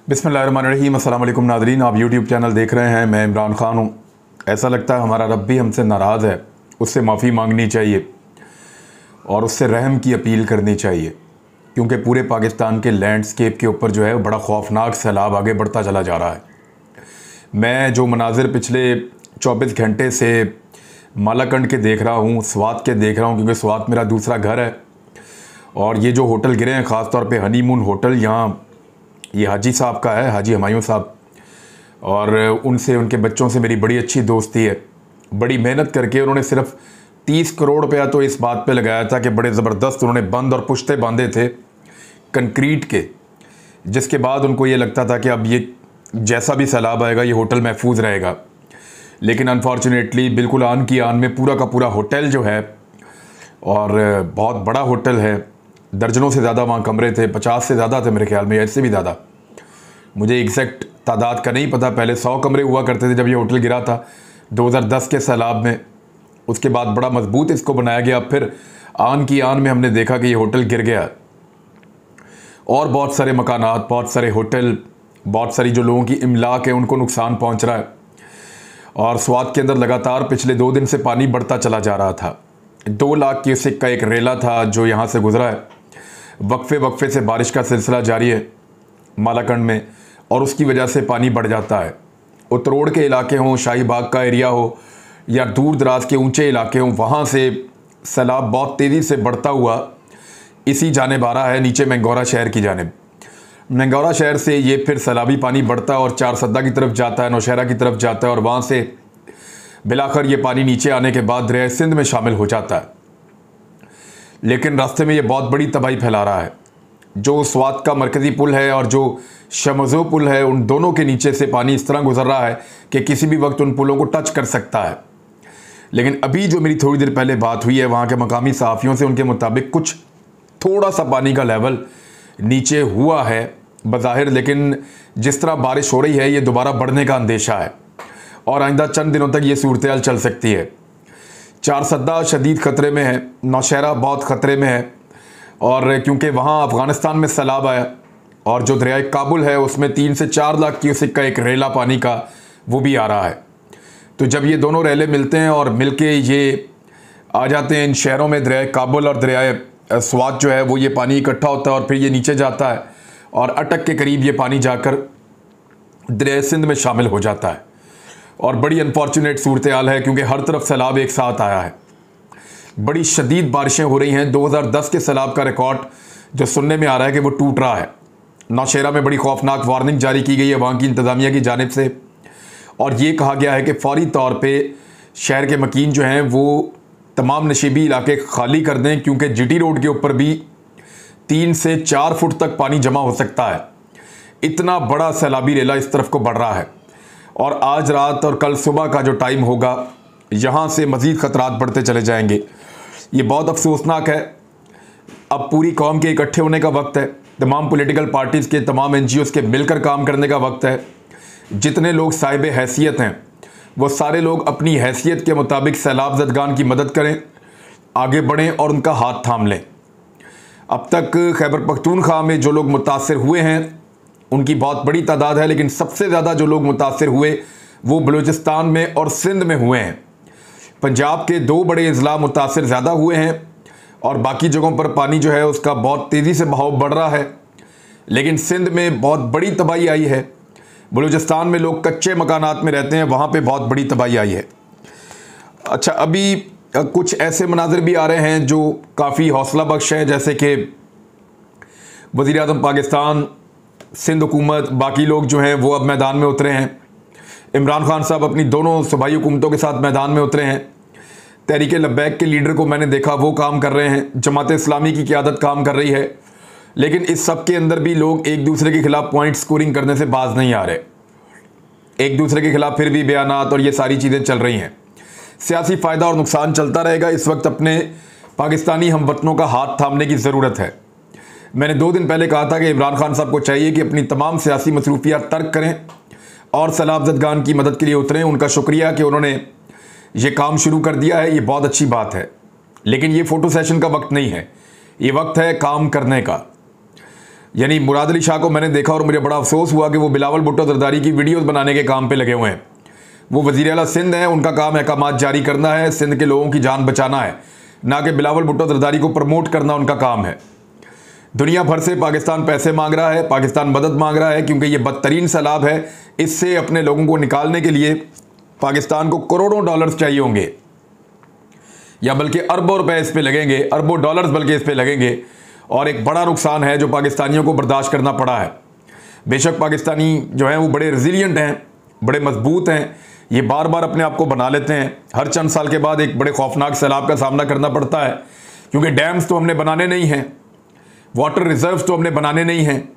बिस्मिल्लाहिर्रहमानिर्रहीम। अस्सलाम वालेकुम नाज़रीन, आप यूट्यूब चैनल देख रहे हैं। मैं इमरान ख़ान हूँ। ऐसा लगता है हमारा रब भी हमसे नाराज़ है, उससे माफ़ी मांगनी चाहिए और उससे रहम की अपील करनी चाहिए, क्योंकि पूरे पाकिस्तान के लैंडस्केप के ऊपर जो है बड़ा खौफनाक सैलाब आगे बढ़ता चला जा रहा है। मैं जो मनाजिर पिछले 24 घंटे से मालाकंड के देख रहा हूँ, स्वात के देख रहा हूँ, क्योंकि स्वात मेरा दूसरा घर है। और ये जो होटल गिरे हैं, ख़ास तौर पे हनीमून होटल, यहाँ ये हाजी साहब का है, हाजी हुमायूं साहब, और उनसे, उनके बच्चों से मेरी बड़ी अच्छी दोस्ती है। बड़ी मेहनत करके उन्होंने सिर्फ 30 करोड़ रुपया तो इस बात पे लगाया था कि बड़े ज़बरदस्त उन्होंने बंद और पुश्ते बांधे थे कंक्रीट के, जिसके बाद उनको ये लगता था कि अब ये जैसा भी सैलाब आएगा ये होटल महफूज रहेगा। लेकिन अनफॉर्चुनेटली बिल्कुल आन की आन में पूरा का पूरा होटल जो है, और बहुत बड़ा होटल है, दर्जनों से ज़्यादा वहाँ कमरे थे, 50 से ज़्यादा थे मेरे ख्याल में, ऐसे भी ज़्यादा, मुझे एग्जैक्ट तादाद का नहीं पता। पहले 100 कमरे हुआ करते थे जब ये होटल गिरा था 2010 के सैलाब में। उसके बाद बड़ा मजबूत इसको बनाया गया, फिर आन की आन में हमने देखा कि ये होटल गिर गया। और बहुत सारे मकानात, बहुत सारे होटल, बहुत सारी जो लोगों की इमलाक है उनको नुकसान पहुँच रहा है। और स्वात के अंदर लगातार पिछले 2 दिन से पानी बढ़ता चला जा रहा था। 2 लाख क्यूसेक का एक रेला था जो यहाँ से गुजरा है। वक्फे वक्फे से बारिश का सिलसिला जारी है मालाकंड में, और उसकी वजह से पानी बढ़ जाता है। उतरोड़ के इलाके हों, शाही बाग का एरिया हो, या दूर दराज के ऊंचे इलाके हों, वहाँ से सैलाब बहुत तेज़ी से बढ़ता हुआ इसी जानिब आ रहा है, नीचे मैंगोरा शहर की जानिब। मैंगोरा शहर से ये फिर सैलाबी पानी बढ़ता है और चारसद्दा की तरफ जाता है, नौशहरा की तरफ जाता है, और वहाँ से बिलाखिर ये पानी नीचे आने के बाद दरिया सिंध में शामिल हो जाता है। लेकिन रास्ते में ये बहुत बड़ी तबाही फैला रहा है। जो स्वात का मरकज़ी पुल है और जो शमज़ो पुल है, उन दोनों के नीचे से पानी इस तरह गुजर रहा है कि किसी भी वक्त उन पुलों को टच कर सकता है। लेकिन अभी जो मेरी थोड़ी देर पहले बात हुई है वहाँ के मकामी सहाफ़ियों से, उनके मुताबिक कुछ थोड़ा सा पानी का लेवल नीचे हुआ है बज़ाहिर, लेकिन जिस तरह बारिश हो रही है ये दोबारा बढ़ने का अंदेशा है और आइंदा चंद दिनों तक ये सूरत हाल चल सकती है। चारसद्दा शदीद ख़तरे में है, नौशहरा बहुत ख़तरे में है, और क्योंकि वहाँ अफ़गानिस्तान में सैलाब आया, और जो दरिया काबुल है उसमें 3 से 4 लाख क्यूसेक का एक रेला पानी का वो भी आ रहा है। तो जब ये दोनों रेले मिलते हैं और मिलके ये आ जाते हैं इन शहरों में, दरिया काबुल और दरिया स्वात जो है, वो ये पानी इकट्ठा होता है और फिर ये नीचे जाता है और अटक के करीब ये पानी जाकर दरिया सिंध में शामिल हो जाता है। और बड़ी अनफॉर्चुनेट सूरत हाल है, क्योंकि हर तरफ सैलाब एक साथ आया है। बड़ी शदीद बारिशें हो रही हैं। 2010 के सैलाब का रिकॉर्ड जो सुनने में आ रहा है कि वो टूट रहा है। नौशहरा में बड़ी खौफनाक वार्निंग जारी की गई है वहाँ की इंतज़ामिया की जानिब से, और ये कहा गया है कि फ़ौरी तौर पे शहर के मकीन जो हैं वो तमाम नशीबी इलाके खाली कर दें, क्योंकि जीटी रोड के ऊपर भी 3 से 4 फुट तक पानी जमा हो सकता है। इतना बड़ा सैलाबी रेला इस तरफ को बढ़ रहा है, और आज रात और कल सुबह का जो टाइम होगा, यहाँ से मज़ीद ख़तरात बढ़ते चले जाएंगे। ये बहुत अफसोसनाक है। अब पूरी कौम के इकट्ठे होने का वक्त है, तमाम पॉलिटिकल पार्टीज़ के, तमाम NGOs के मिलकर काम करने का वक्त है। जितने लोग साहिब हैसियत हैं वो सारे लोग अपनी हैसियत के मुताबिक सैलाब ज़दगान की मदद करें, आगे बढ़ें और उनका हाथ थाम लें। अब तक खैबर पख्तूनख्वा में जो लोग मुतासर हुए हैं उनकी बहुत बड़ी तादाद है, लेकिन सबसे ज़्यादा जो लोग मुतासर हुए वो बलूचिस्तान में और सिंध में हुए हैं। पंजाब के 2 बड़े अजला मुतासर ज़्यादा हुए हैं, और बाकी जगहों पर पानी जो है उसका बहुत तेज़ी से बहाव बढ़ रहा है। लेकिन सिंध में बहुत बड़ी तबाही आई है। बलूचिस्तान में लोग कच्चे मकानात में रहते हैं, वहाँ पे बहुत बड़ी तबाही आई है। अच्छा, अभी कुछ ऐसे मनाजिर भी आ रहे हैं जो काफ़ी हौसला बख्श हैं, जैसे कि वज़ीर आज़म पाकिस्तान, सिंध हुकूमत, बाकी लोग जो हैं वो अब मैदान में उतरे हैं। इमरान खान साहब अपनी दोनों सूबाई हुकूमतों के साथ मैदान में उतरे हैं। तहरीक लब्बैक के लीडर को मैंने देखा, वो काम कर रहे हैं। जमात इस्लामी की क़यादत काम कर रही है। लेकिन इस सब के अंदर भी लोग एक दूसरे के खिलाफ पॉइंट स्कोरिंग करने से बाज नहीं आ रहे। एक दूसरे के खिलाफ फिर भी बयानात और ये सारी चीज़ें चल रही हैं। सियासी फ़ायदा और नुकसान चलता रहेगा। इस वक्त अपने पाकिस्तानी हमवतनों का हाथ थामने की ज़रूरत है। मैंने 2 दिन पहले कहा था कि इमरान खान साहब को चाहिए कि अपनी तमाम सियासी मसरूफियात तर्क करें और सैलाब ज़दगान की मदद के लिए उतरें। उनका शुक्रिया कि उन्होंने ये काम शुरू कर दिया है, ये बहुत अच्छी बात है। लेकिन ये फ़ोटो सेशन का वक्त नहीं है, ये वक्त है काम करने का। यानी मुराद अली शाह को मैंने देखा और मुझे बड़ा अफसोस हुआ कि वो बिलावल भुट्टो जरदारी की वीडियोस बनाने के काम पे लगे हुए हैं। वो वज़ीर आला सिंध हैं, उनका काम अहकामात जारी करना है, सिंध के लोगों की जान बचाना है, ना कि बिलावल भुट्टो जरदारी को प्रमोट करना उनका काम है। दुनिया भर से पाकिस्तान पैसे मांग रहा है, पाकिस्तान मदद मांग रहा है, क्योंकि ये बदतरीन सैलाब है। इससे अपने लोगों को निकालने के लिए पाकिस्तान को करोड़ों डॉलर्स चाहिए होंगे, या बल्कि अरबों रुपए इस पे लगेंगे, अरबों डॉलर्स बल्कि इस पे लगेंगे। और एक बड़ा नुकसान है जो पाकिस्तानियों को बर्दाश्त करना पड़ा है। बेशक पाकिस्तानी जो हैं वो बड़े रेजिलियंट हैं, बड़े मजबूत हैं, ये बार बार अपने आप को बना लेते हैं। हर चंद साल के बाद एक बड़े खौफनाक सैलाब का सामना करना पड़ता है, क्योंकि डैम्स तो हमने बनाने नहीं हैं, वाटर रिजर्व्स तो हमने बनाने नहीं हैं,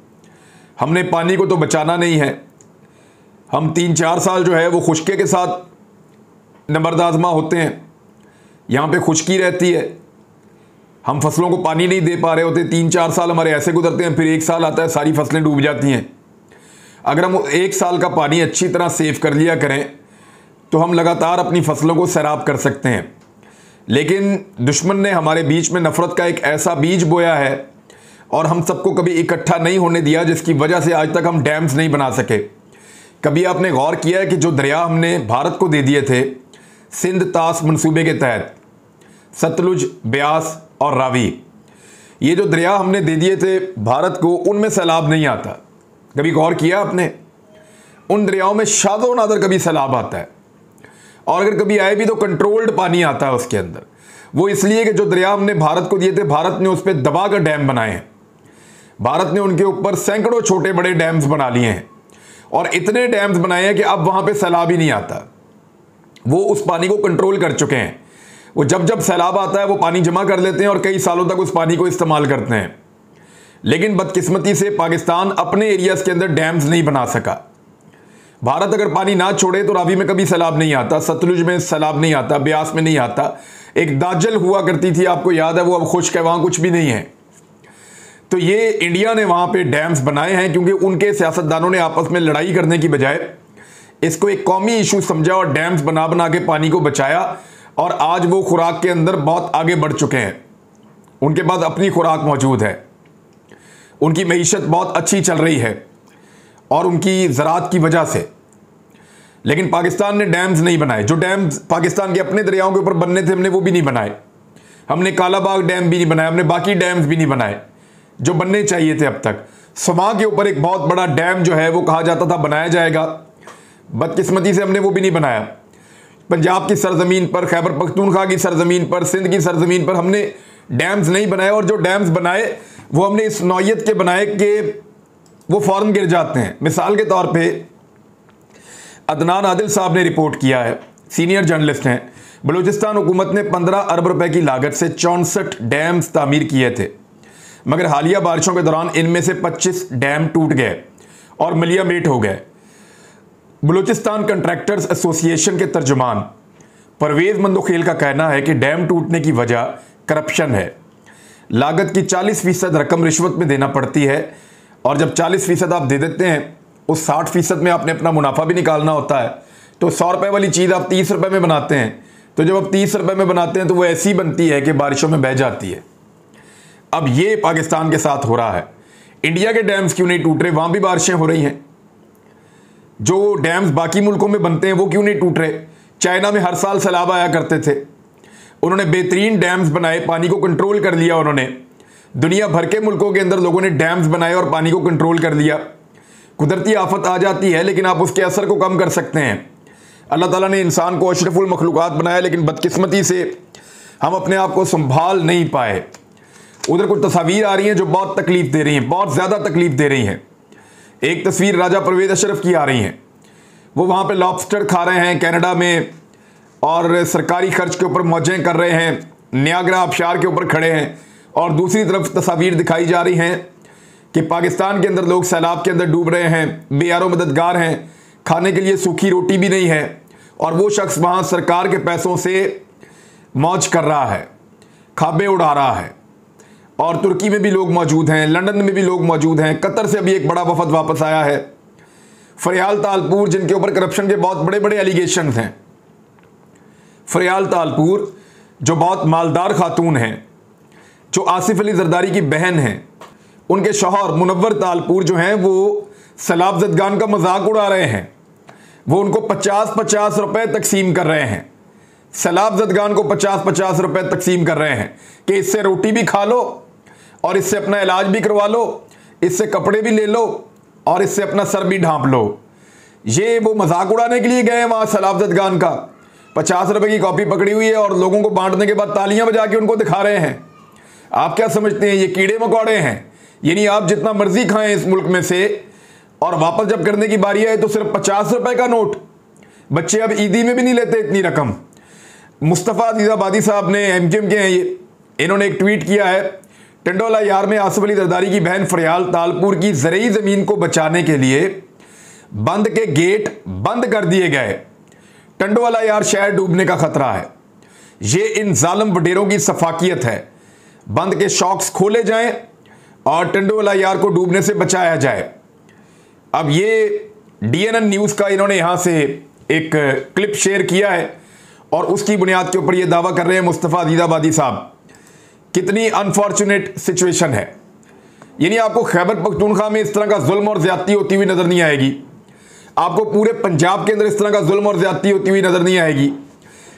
हमने पानी को तो बचाना नहीं है। हम 3-4 साल जो है वो खुश्के के साथ नंबर्द आज़मा होते हैं, यहाँ पे खुश्की रहती है, हम फसलों को पानी नहीं दे पा रहे होते। 3-4 साल हमारे ऐसे गुजरते हैं, फिर 1 साल आता है सारी फसलें डूब जाती हैं। अगर हम 1 साल का पानी अच्छी तरह सेव कर लिया करें तो हम लगातार अपनी फसलों को सैराब कर सकते हैं। लेकिन दुश्मन ने हमारे बीच में नफ़रत का एक ऐसा बीज बोया है और हम सबको कभी इकट्ठा नहीं होने दिया, जिसकी वजह से आज तक हम डैम्स नहीं बना सके। कभी आपने गौर किया है कि जो दरिया हमने भारत को दे दिए थे सिंध तास मंसूबे के तहत, सतलुज, ब्यास और रावी, ये जो दरिया हमने दे दिए थे भारत को, उनमें सैलाब नहीं आता। कभी गौर किया आपने? उन दरियाओं में शादो नादर कभी सैलाब आता है, और अगर कभी आए भी तो कंट्रोल्ड पानी आता है उसके अंदर। वो इसलिए कि जो दरिया हमने भारत को दिए थे, भारत ने उस पर दबा कर डैम बनाए हैं। भारत ने उनके ऊपर सैकड़ों छोटे बड़े डैम्स बना लिए हैं, और इतने डैम्स बनाए हैं कि अब वहां पे सैलाब ही नहीं आता। वो उस पानी को कंट्रोल कर चुके हैं। वो जब जब सैलाब आता है वो पानी जमा कर लेते हैं और कई सालों तक उस पानी को इस्तेमाल करते हैं। लेकिन बदकिस्मती से पाकिस्तान अपने एरियाज के अंदर डैम्स नहीं बना सका। भारत अगर पानी ना छोड़े तो रावी में कभी सैलाब नहीं आता, सतलुज में सैलाब नहीं आता, ब्यास में नहीं आता। एक दाजल हुआ करती थी, आपको याद है, वो अब खुश्क है, वहां कुछ भी नहीं है। तो ये इंडिया ने वहां पे डैम्स बनाए हैं, क्योंकि उनके सियासतदानों ने आपस में लड़ाई करने की बजाय इसको एक कौमी इशू समझा और डैम्स बना बना के पानी को बचाया। और आज वो खुराक के अंदर बहुत आगे बढ़ चुके हैं, उनके पास अपनी खुराक मौजूद है, उनकी मईशत बहुत अच्छी चल रही है और उनकी ज़राअत की वजह से। लेकिन पाकिस्तान ने डैम्स नहीं बनाए। जो डैम्स पाकिस्तान के अपने दरियाओं के ऊपर बनने थे हमने वो भी नहीं बनाए। हमने कालाबाग डैम भी नहीं बनाया, हमने बाकी डैम्स भी नहीं बनाए जो बनने चाहिए थे अब तक। समा के ऊपर एक बहुत बड़ा डैम जो है वो कहा जाता था बनाया जाएगा, बदकिस्मती से हमने वो भी नहीं बनाया। पंजाब की सरजमीन पर, खैबर पख्तूनख्वा की सरजमीन पर, सिंध की सरजमीन पर हमने डैम्स नहीं बनाए, और जो डैम्स बनाए वो हमने इस नौयत के बनाए कि वो फौरन गिर जाते हैं। मिसाल के तौर पे अदनान आदिल साहब ने रिपोर्ट किया है, सीनियर जर्नलिस्ट हैं, बलूचिस्तान हुकूमत ने 15 अरब रुपए की लागत से 64 डैम्स तामीर किए थे, मगर हालिया बारिशों के दौरान इनमें से 25 डैम टूट गए और मलिया मेट हो गए। बलूचिस्तान कंट्रैक्टर्स एसोसिएशन के तर्जुमान परवेज मंदोखेल का कहना है कि डैम टूटने की वजह करप्शन है। लागत की 40% रकम रिश्वत में देना पड़ती है, और जब 40% आप दे देते हैं, उस 60% में आपने अपना मुनाफा भी निकालना होता है। तो 100 रुपये वाली चीज़ आप 30 रुपये में बनाते हैं, तो जब आप 30 रुपये में बनाते हैं तो वो ऐसी बनती है कि बारिशों में बह जाती है। अब ये पाकिस्तान के साथ हो रहा है। इंडिया के डैम्स क्यों नहीं टूट रहे? वहाँ भी बारिशें हो रही हैं। जो डैम्स बाकी मुल्कों में बनते हैं वो क्यों नहीं टूट रहे? चाइना में हर साल सैलाब आया करते थे, उन्होंने बेहतरीन डैम्स बनाए, पानी को कंट्रोल कर लिया उन्होंने। दुनिया भर के मुल्कों के अंदर लोगों ने डैम्स बनाए और पानी को कंट्रोल कर लिया। कुदरती आफत आ जाती है लेकिन आप उसके असर को कम कर सकते हैं। अल्लाह ताला ने इंसान को अशरफुल मखलूक़ात बनाया, लेकिन बदकिस्मती से हम अपने आप को संभाल नहीं पाए। उधर कुछ तस्वीर आ रही हैं जो बहुत तकलीफ दे रही हैं, बहुत ज़्यादा तकलीफ दे रही हैं। एक तस्वीर राजा परवेज अशरफ की आ रही हैं, वो वहाँ पे लॉबस्टर खा रहे हैं कनाडा में और सरकारी खर्च के ऊपर मौजें कर रहे हैं, नियाग्रा आबशार के ऊपर खड़े हैं। और दूसरी तरफ तस्वीर दिखाई जा रही हैं कि पाकिस्तान के अंदर लोग सैलाब के अंदर डूब रहे हैं, बेयारो मददगार हैं, खाने के लिए सूखी रोटी भी नहीं है, और वो शख्स वहाँ सरकार के पैसों से मौज कर रहा है, खाबे उड़ा रहा है। और तुर्की में भी लोग मौजूद हैं, लंदन में भी लोग मौजूद हैं, कतर से भी एक बड़ा वफद वापस आया है। फरियाल तालपुर, जिनके ऊपर करप्शन के बहुत बड़े बड़े एलिगेशन हैं, फरियाल तालपुर जो बहुत मालदार खातून हैं, जो आसिफ अली जरदारी की बहन हैं, उनके शौहर मुनव्वर तालपुर जो हैं वो सैलाब ज़दगान का मजाक उड़ा रहे हैं। वो उनको 50-50 रुपए तकसीम कर रहे हैं। सैलाब ज़दगान को 50-50 रुपए तकसीम कर रहे हैं कि इससे रोटी भी खा लो और इससे अपना इलाज भी करवा लो, इससे कपड़े भी ले लो और इससे अपना सर भी ढांप लो। ये वो मजाक उड़ाने के लिए गए हैं वहाँ सैलाब ज़दगान का। 50 रुपए की कॉपी पकड़ी हुई है और लोगों को बांटने के बाद तालियां बजा के उनको दिखा रहे हैं। आप क्या समझते हैं ये कीड़े मकोड़े हैं? यानी आप जितना मर्जी खाएं इस मुल्क में से और वापस जब करने की बारी आए तो सिर्फ 50 रुपए का नोट। बच्चे अब ईदी में भी नहीं लेते इतनी रकम। मुस्तफ़ा अजीज़ाबादी साहब ने एमकेएम के हैं ये, इन्होंने एक ट्वीट किया है, टंडोला यार में आसिफ अली जरदारी की बहन फरियाल तालपुर की ज़रई ज़मीन को बचाने के लिए बंद के गेट बंद कर दिए गए। टंडोला यार शहर डूबने का खतरा है। ये इन जालिम वडेरों की सफाकियत है। बंद के शॉक्स खोले जाएं और टंडोला यार को डूबने से बचाया जाए। अब ये डीएनएन न्यूज़ का इन्होंने यहां से एक क्लिप शेयर किया है और उसकी बुनियाद के ऊपर ये दावा कर रहे हैं मुस्तफ़ा अजीज़ाबादी साहब। कितनी अनफॉर्चुनेट सिचुएशन है। यानी आपको खैबर पख्तूनख्वा में इस तरह का जुल्म और ज्यादती होती हुई नजर नहीं आएगी। आपको पूरे पंजाब के अंदर इस तरह का जुल्म और ज्यादती होती हुई नजर नहीं आएगी।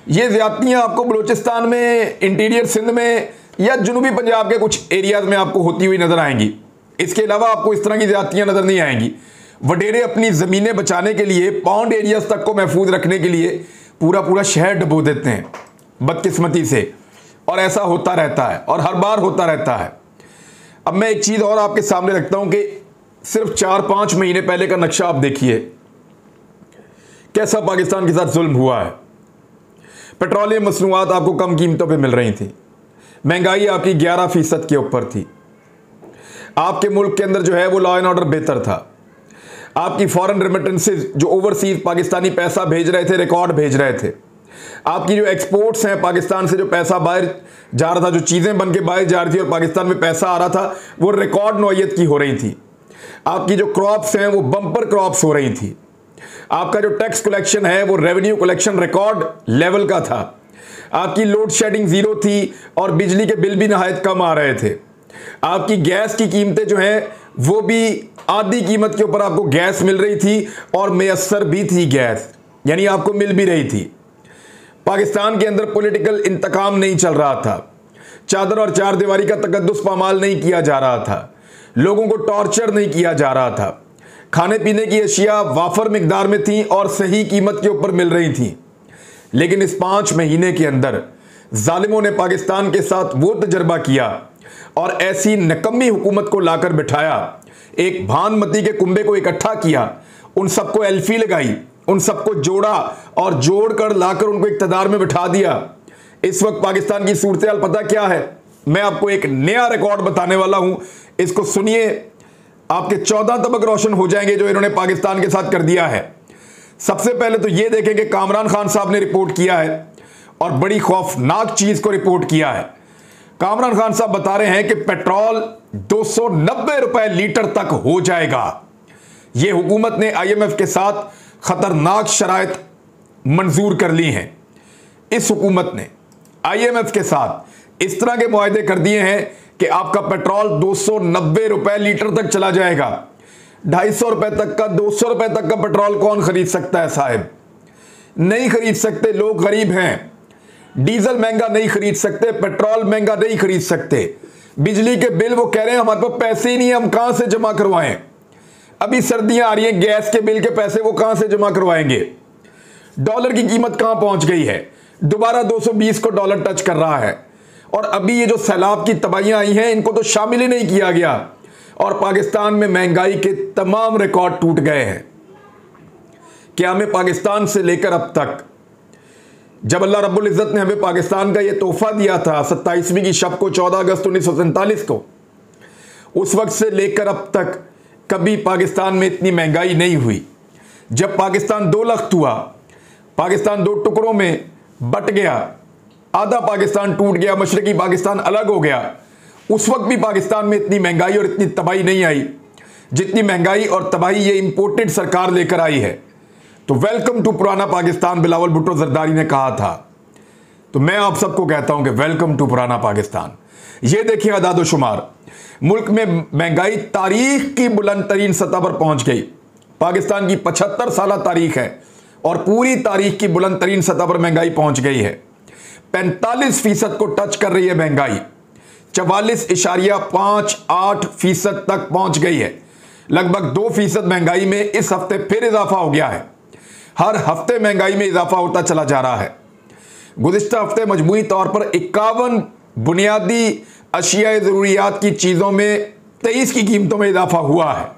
ये ज्यादतियाँ आपको बलूचिस्तान में, इंटीरियर सिंध में या जनूबी पंजाब के कुछ एरियाज में आपको होती हुई नजर आएंगी। इसके अलावा आपको इस तरह की ज्यादतियाँ नजर नहीं आएंगी। वडेरे अपनी ज़मीनें बचाने के लिए, पाउंड एरियाज तक को महफूज रखने के लिए पूरा पूरा शहर डुबो देते हैं बदकिस्मती से, और ऐसा होता रहता है और हर बार होता रहता है। अब मैं एक चीज़ और आपके सामने रखता हूं कि सिर्फ 4-5 महीने पहले का नक्शा आप देखिए कैसा पाकिस्तान के साथ जुल्म हुआ है। पेट्रोलियम मसनूआत आपको कम कीमतों पे मिल रही थी, महंगाई आपकी 11% के ऊपर थी, आपके मुल्क के अंदर जो है वो लॉ एंड ऑर्डर बेहतर था, आपकी फॉरेन रेमिटेंसेस जो ओवरसीज पाकिस्तानी पैसा भेज रहे थे रिकॉर्ड भेज रहे थे, आपकी जो एक्सपोर्ट्स हैं पाकिस्तान से जो पैसा बाहर जा रहा था, जो चीज़ें बन के बाहर जा रही थी और पाकिस्तान में पैसा आ रहा था वो रिकॉर्ड नौयत की हो रही थी, आपकी जो क्रॉप्स हैं वो बम्पर क्रॉप्स हो रही थी, आपका जो टैक्स कलेक्शन है वो रेवेन्यू कलेक्शन रिकॉर्ड लेवल का था, आपकी लोड शेडिंग जीरो थी और बिजली के बिल भी नहायत कम आ रहे थे, आपकी गैस की कीमतें जो हैं वो भी आधी कीमत के ऊपर आपको गैस मिल रही थी और मैसर भी थी गैस, यानी आपको मिल भी रही थी। पाकिस्तान के अंदर पॉलिटिकल इंतकाम नहीं चल रहा था, चादर और चार दीवारी का तकद्दुस पामाल नहीं किया जा रहा था, लोगों को टॉर्चर नहीं किया जा रहा था, खाने पीने की अशिया वाफर मिकदार में थी और सही कीमत के ऊपर मिल रही थी। लेकिन इस 5 महीने के अंदर जालिमों ने पाकिस्तान के साथ वो तजर्बा किया और ऐसी नकम्मी हुकूमत को लाकर बिठाया, एक भानमती के कुंबे को इकट्ठा किया, उन सबको एल्फी लगाई, उन सबको जोड़ा और जोड़कर लाकर उनको इक़्तिदार में बिठा दिया। इस वक्त पाकिस्तान की सूरत हाल पता क्या है? मैं आपको एक नया रिकॉर्ड बताने वाला हूं, इसको सुनिए, आपके 14 तबक रोशन हो जाएंगे जो इन्होंने पाकिस्तान के साथ कर दिया है। सबसे पहले तो ये देखें कि कामरान खान साहब ने रिपोर्ट किया है और बड़ी खौफनाक चीज को रिपोर्ट किया है। कामरान खान साहब बता रहे हैं कि पेट्रोल 290 रुपए लीटर तक हो जाएगा। यह हुकूमत ने IMF के साथ खतरनाक शराइत मंजूर कर ली हैं। इस हुकूमत ने IMF के साथ इस तरह के मुआहदे कर दिए हैं कि आपका पेट्रोल 290 रुपए लीटर तक चला जाएगा। 250 रुपए तक का, 200 रुपए तक का पेट्रोल कौन खरीद सकता है साहब? नहीं खरीद सकते, लोग गरीब हैं। डीजल महंगा नहीं खरीद सकते, पेट्रोल महंगा नहीं खरीद सकते, बिजली के बिल वो कह रहे हैं हमारे पास पैसे ही नहीं है, हम कहां से जमा करवाएं? अभी सर्दियां आ रही हैं, गैस के बिल के पैसे वो कहां से जमा करवाएंगे? डॉलर की कीमत कहां पहुंच गई है? दोबारा 220 को डॉलर टच कर रहा है। और अभी ये जो सैलाब की तबाहियां आई हैं इनको तो शामिल ही नहीं किया गया और पाकिस्तान में महंगाई के तमाम रिकॉर्ड टूट गए हैं। क्या हमें पाकिस्तान से लेकर अब तक, जब अल्लाह रब्बुल इज़्ज़त ने हमें पाकिस्तान का ये तोहफा दिया था 27वीं की शब को 14 अगस्त 1947 को, उस वक्त से लेकर अब तक कभी पाकिस्तान में इतनी महंगाई नहीं हुई। जब पाकिस्तान 2 लख्त हुआ, पाकिस्तान 2 टुकड़ों में बट गया, आधा पाकिस्तान टूट गया, मशरकी पाकिस्तान अलग हो गया, उस वक्त भी पाकिस्तान में इतनी महंगाई और इतनी तबाही नहीं आई जितनी महंगाई और तबाही ये इंपोर्टेड सरकार लेकर आई है। तो वेलकम टू पुराना पाकिस्तान बिलावल भुट्टो जरदारी ने कहा था, तो मैं आप सबको कहता हूं कि वेलकम टू पुराना पाकिस्तान। ये देखिए अदाद-ओ-शुमार, मुल्क में महंगाई तारीख की बुलंद तरीन सतह पर पहुंच गई। पाकिस्तान की 75 साल तारीख है और पूरी तारीख की बुलंद तरीन सतह पर महंगाई पहुंच गई है। 45% को टच कर रही है महंगाई, 44.58% तक पहुंच गई है। लगभग 2% महंगाई में इस हफ्ते फिर इजाफा हो गया है। हर हफ्ते महंगाई में इजाफा होता चला जा रहा है। गुज़िश्ता हफ्ते मजमूई तौर पर 51 बुनियादी अशियाए ज़रूरियात की चीज़ों में 23 की कीमतों में इजाफा हुआ है,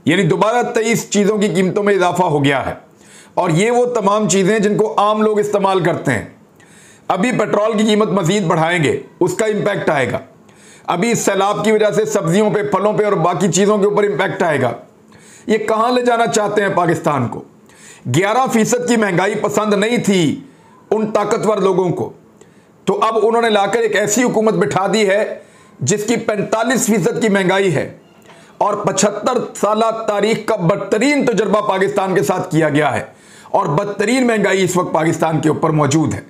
यानी दोबारा 23 चीज़ों की कीमतों में इजाफा हो गया है। और ये वो तमाम चीज़ें जिनको आम लोग इस्तेमाल करते हैं। अभी पेट्रोल की कीमत मज़ीद बढ़ाएंगे, उसका इम्पैक्ट आएगा। अभी सैलाब की वजह से सब्जियों पे, फलों पे और बाकी चीज़ों के ऊपर इम्पैक्ट आएगा। ये कहाँ ले जाना चाहते हैं पाकिस्तान को? 11% की महंगाई पसंद नहीं थी उन ताकतवर लोगों को, तो अब उन्होंने लाकर एक ऐसी हुकूमत बिठा दी है जिसकी 45% की महंगाई है और 75 साल तारीख का बदतरीन तजुर्बा पाकिस्तान के साथ किया गया है और बदतरीन महंगाई इस वक्त पाकिस्तान के ऊपर मौजूद है।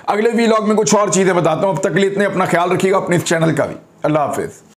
अगले वीलॉग में कुछ और चीज़ें बताता हूँ। अब तक के लिए इतने, अपना ख्याल रखिएगा, अपने इस चैनल का भी। अल्लाह हाफिज़।